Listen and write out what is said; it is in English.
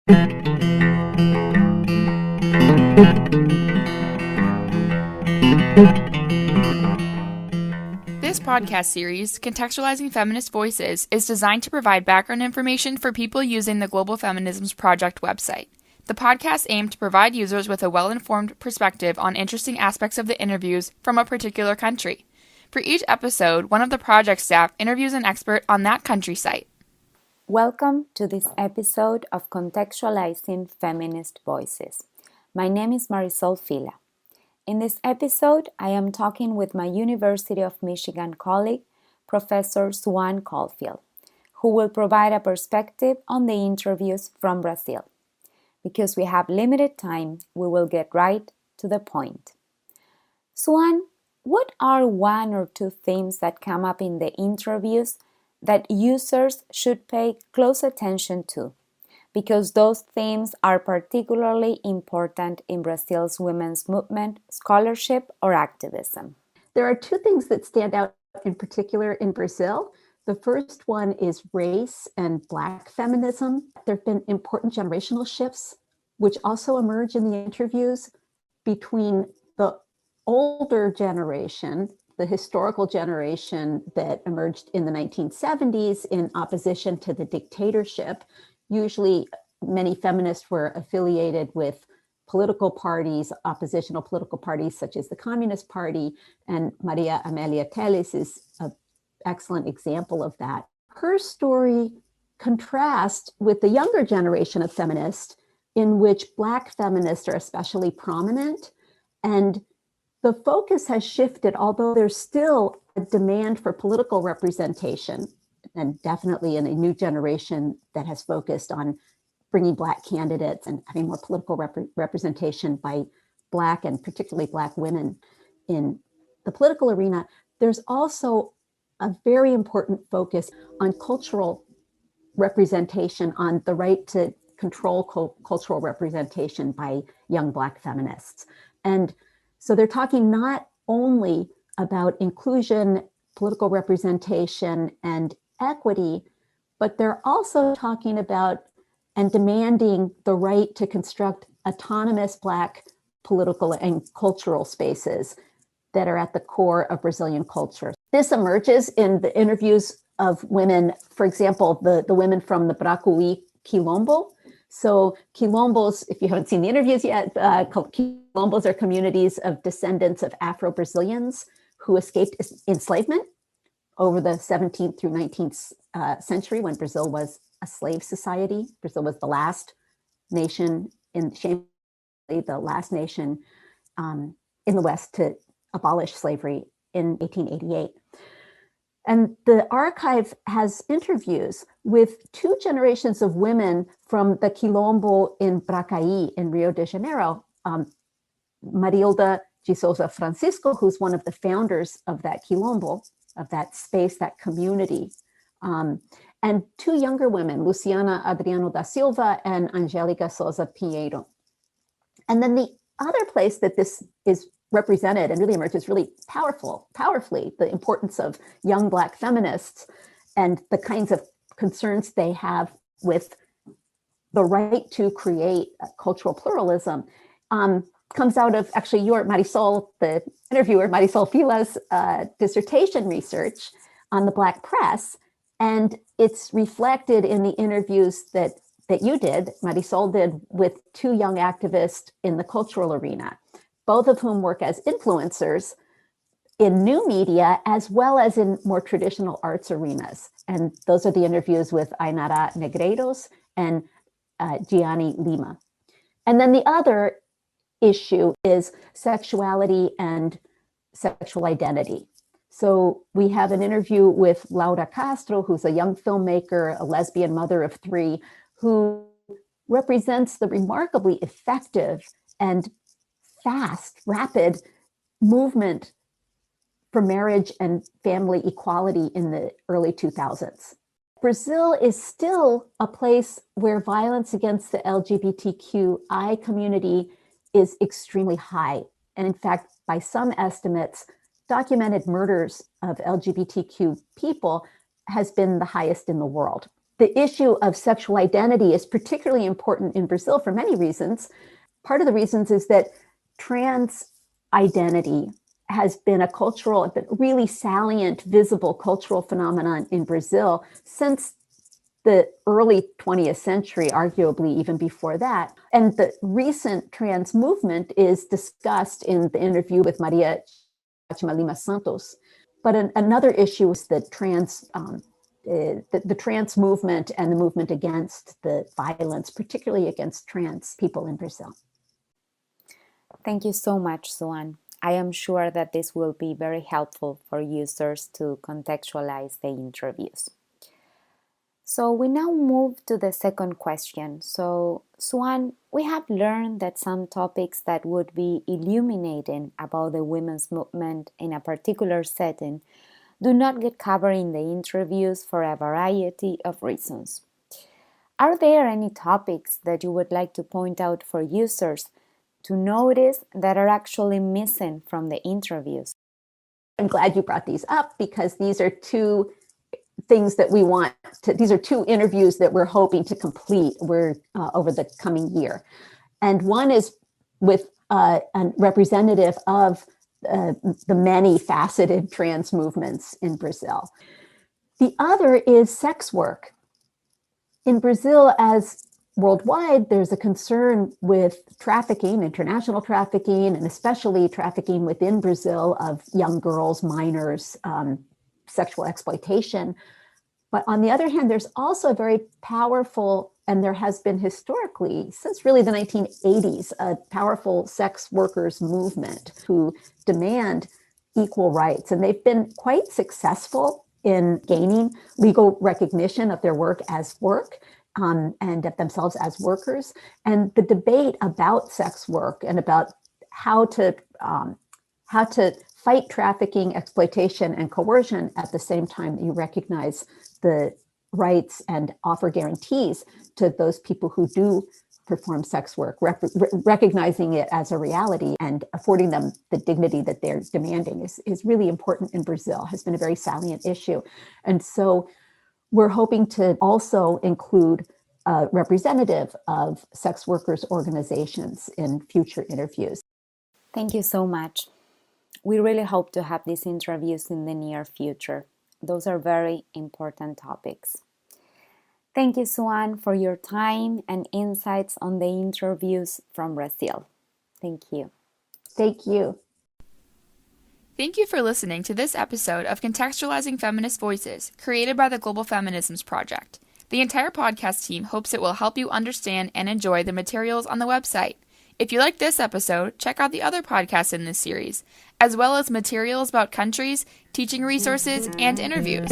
This podcast series, Contextualizing Feminist Voices, is designed to provide background information for people using the Global Feminisms Project website. The podcast aimed to provide users with a well-informed perspective on interesting aspects of the interviews from a particular country. For each episode, one of the project staff interviews an expert on that country site. Welcome to this episode of Contextualizing Feminist Voices. My name is Marisol Fila. In this episode, I am talking with my University of Michigan colleague, Professor Sueann Caulfield, who will provide a perspective on the interviews from Brazil. Because we have limited time, we will get right to the point. Sueann, what are one or two themes that come up in the interviews that users should pay close attention to? Because those themes are particularly important in Brazil's women's movement, scholarship, or activism. There are two things that stand out in particular in Brazil. The first one is race and Black feminism. There have been important generational shifts, which also emerge in the interviews between the older generation, the historical generation that emerged in the 1970s in opposition to the dictatorship. Usually, many feminists were affiliated with political parties, oppositional political parties such as the Communist Party, and Maria Amélia Telles is an excellent example of that. Her story contrasts with the younger generation of feminists in which Black feminists are especially prominent, and the focus has shifted, although there's still a demand for political representation, and definitely in a new generation that has focused on bringing Black candidates and having more political representation by Black and particularly Black women in the political arena. There's also a very important focus on cultural representation, on the right to control cultural representation by young Black feminists. And so they're talking not only about inclusion, political representation, and equity, but they're also talking about and demanding the right to construct autonomous Black political and cultural spaces that are at the core of Brazilian culture. This emerges in the interviews of women, for example, the women from the Bracuí Quilombo. So Quilombos, if you haven't seen the interviews yet, Quilombos are communities of descendants of Afro-Brazilians who escaped enslavement over the 17th through 19th century when Brazil was a slave society. Brazil was the last nation, the last nation in the West to abolish slavery in 1888. And the archive has interviews with two generations of women from the Quilombo in Bracaí in Rio de Janeiro. Marilda de Souza Francisco, who's one of the founders of that Quilombo, of that space, that community. And two younger women, Luciana Adriano da Silva and Angélica Souza Pinheiro. And then the other place that this is represented and really emerges really powerfully, the importance of young Black feminists and the kinds of concerns they have with the right to create cultural pluralism, comes out of actually Marisol, the interviewer, Marisol Fila's dissertation research on the Black press. And it's reflected in the interviews that you did, Marisol did, with two young activists in the cultural arena, both of whom work as influencers in new media as well as in more traditional arts arenas. And those are the interviews with Ainara Negreiros and Gianni Lima. And then the other issue is sexuality and sexual identity. So we have an interview with Laura Castro, who's a young filmmaker, a lesbian mother of three, who represents the remarkably effective and fast, rapid movement for marriage and family equality in the early 2000s. Brazil is still a place where violence against the LGBTQI community is extremely high. And in fact, by some estimates, documented murders of LGBTQ people has been the highest in the world. The issue of sexual identity is particularly important in Brazil for many reasons. Part of the reasons is that trans identity has been a really salient, visible cultural phenomenon in Brazil since the early 20th century, arguably even before that. And the recent trans movement is discussed in the interview with Maria Lima Santos. But another issue is the trans movement and the movement against the violence, particularly against trans people in Brazil. Thank you so much, Sueann. I am sure that this will be very helpful for users to contextualize the interviews. So we now move to the second question. So, Sueann, we have learned that some topics that would be illuminating about the women's movement in a particular setting do not get covered in the interviews for a variety of reasons. Are there any topics that you would like to point out for users to notice that are actually missing from the interviews? I'm glad you brought these up because these are two things that these are two interviews that we're hoping to complete over the coming year. And one is with a representative of the many faceted trans movements in Brazil. The other is sex work. In Brazil, as worldwide, there's a concern with trafficking, international trafficking, and especially trafficking within Brazil of young girls, minors, sexual exploitation. But on the other hand, there's also a very powerful, and there has been historically, since really the 1980s, a powerful sex workers movement who demand equal rights. And they've been quite successful in gaining legal recognition of their work as work. And of themselves as workers. And the debate about sex work and about how to fight trafficking, exploitation, and coercion at the same time that you recognize the rights and offer guarantees to those people who do perform sex work, recognizing it as a reality and affording them the dignity that they're demanding is really important in Brazil, has been a very salient issue. And so we're hoping to also include a representative of sex workers' organizations in future interviews. Thank you so much. We really hope to have these interviews in the near future. Those are very important topics. Thank you, Sueann, for your time and insights on the interviews from Brazil. Thank you. Thank you. Thank you for listening to this episode of Contextualizing Feminist Voices, created by the Global Feminisms Project. The entire podcast team hopes it will help you understand and enjoy the materials on the website. If you like this episode, check out the other podcasts in this series, as well as materials about countries, teaching resources, and interviews.